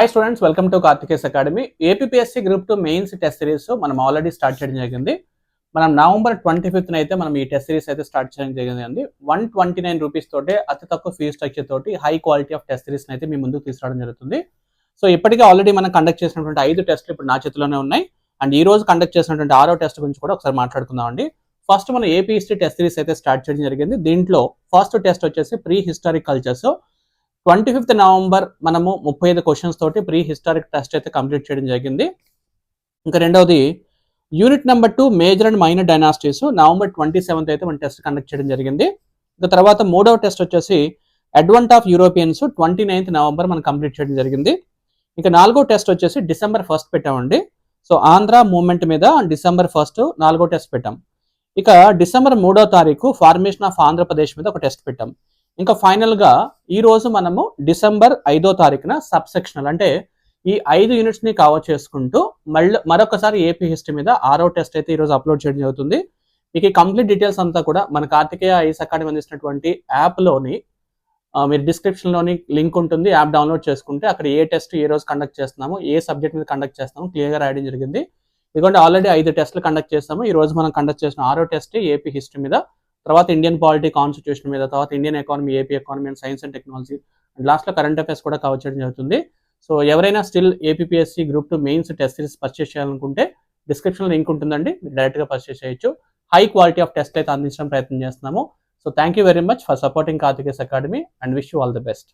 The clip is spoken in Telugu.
Hi students, welcome to Karthikeya's academy. APSC group 2 mains test series మనం ఆల్రెడీ స్టార్ట్ చేయడం జరిగింది. మనం నవంబర్ 25th అయితే మనం ఈ టెస్ట్ సిరీస్ అయితే స్టార్ట్ చేయడం జరిగింది. 129 రూపీస్ తోటే అతి తక్కువ ఫీజు స్ట్రక్చర్ తోటి high quality of test series అయితే మీ ముందుకు తీసుకురావడం జరుగుతుంది. సో ఇప్పటికే ఆల్రెడీ మనం కండక్ట్ చేసినటువంటి 5 టెస్టులు ఇప్పుడు నా చేతిలోనే ఉన్నాయి. అండ్ ఈ రోజు కండక్ట్ చేసినటువంటి 6వ టెస్ట్ గురించి కూడా ఒకసారి మాట్లాడుకుందాం అండి. ఫస్ట్ మనం ఏపీ హిస్టరీ టెస్ట్ సిరీస్ అయితే స్టార్ట్ చేయడం జరిగింది. దీంట్లో ఫస్ట్ టెస్ట్ వచ్చేసి prehistoric cultures. 25th November మనము 35 క్వశ్చన్స్ తోటి ప్రీ హిస్టారిక్ టెస్ట్ అయితే కంప్లీట్ చేయడం జరిగింది. ఇంకా రెండవది unit number 2 major and minor dynasties November 27th అయితే మన టెస్ట్ కండక్ట్ చేయడం జరిగింది. ఇంకా తర్వాత మూడవ టెస్ట్ వచ్చేసి advent of Europeans 29th November మనం కంప్లీట్ చేయడం జరిగింది. ఇంకా నాలుగో టెస్ట్ వచ్చేసి December 1st పెట్టామండి. సో ఆంధ్ర మూవ్మెంట్ మీద December 1st నాలుగో టెస్ట్ పెట్టాం. ఇక December 3వ తారీఖు ఫార్మేషన్ ఆఫ్ ఆంధ్రప్రదేశ్ మీద ఒక టెస్ట్ పెట్టాం. ఇంకా ఫైనల్ గా ఈ రోజు మనము December 5వ తారీఖున సబ్ సెక్షనల్ అంటే ఈ 5 యూనిట్స్ ని కవర్ చేసుకుంటూ మరొకసారి ఏపీ హిస్టరీ మీద 6వ టెస్ట్ అయితే ఈ రోజు అప్లోడ్ చేయడం జరుగుతుంది. మీకు ఈ కంప్లీట్ డీటెయిల్స్ అంతా కూడా మన కార్తికేయ ఐఎస్ అకాడమీ అందిస్తున్నటువంటి యాప్ లోని మీరు డిస్క్రిప్షన్ లోని లింక్ ఉంటుంది. యాప్ డౌన్లోడ్ చేసుకుంటే అక్కడ ఏ టెస్ట్ ఏ రోజు కండక్ట్ చేస్తున్నాము, ఏ సబ్జెక్ట్ మీద కండక్ట్ చేస్తాము క్లియర్ గా రాయడం జరిగింది. ఎందుకంటే ఆల్రెడీ 5 టెస్టులు కండక్ట్ చేస్తాము. ఈ రోజు మనం కండక్ట్ చేసిన 6వ టెస్ట్ ఏపీ హిస్టరీ మీద, తర్వాత ఇండియన్ పాలిటీ కాన్స్టిట్యూషన్ మీద, తర్వాత Indian economy, AP economy and science and technology, and లాస్ట్లో కరెంట్ అఫైర్స్ కూడా కవర్ చేయడం జరుగుతుంది. సో ఎవరైనా still APSC group 2 mains test series purchase చేయాలనుకుంటే డిస్క్రిప్షన్లో లింక్ ఉంటుందండి, మీరు డైరెక్ట్గా పర్చేస్ చేయొచ్చు. హై క్వాలిటీ ఆఫ్ టెస్ట్ అయితే అందించడం ప్రయత్నం చేస్తున్నాము. So thank you very much for supporting Karthikeya's academy and wish you all the best.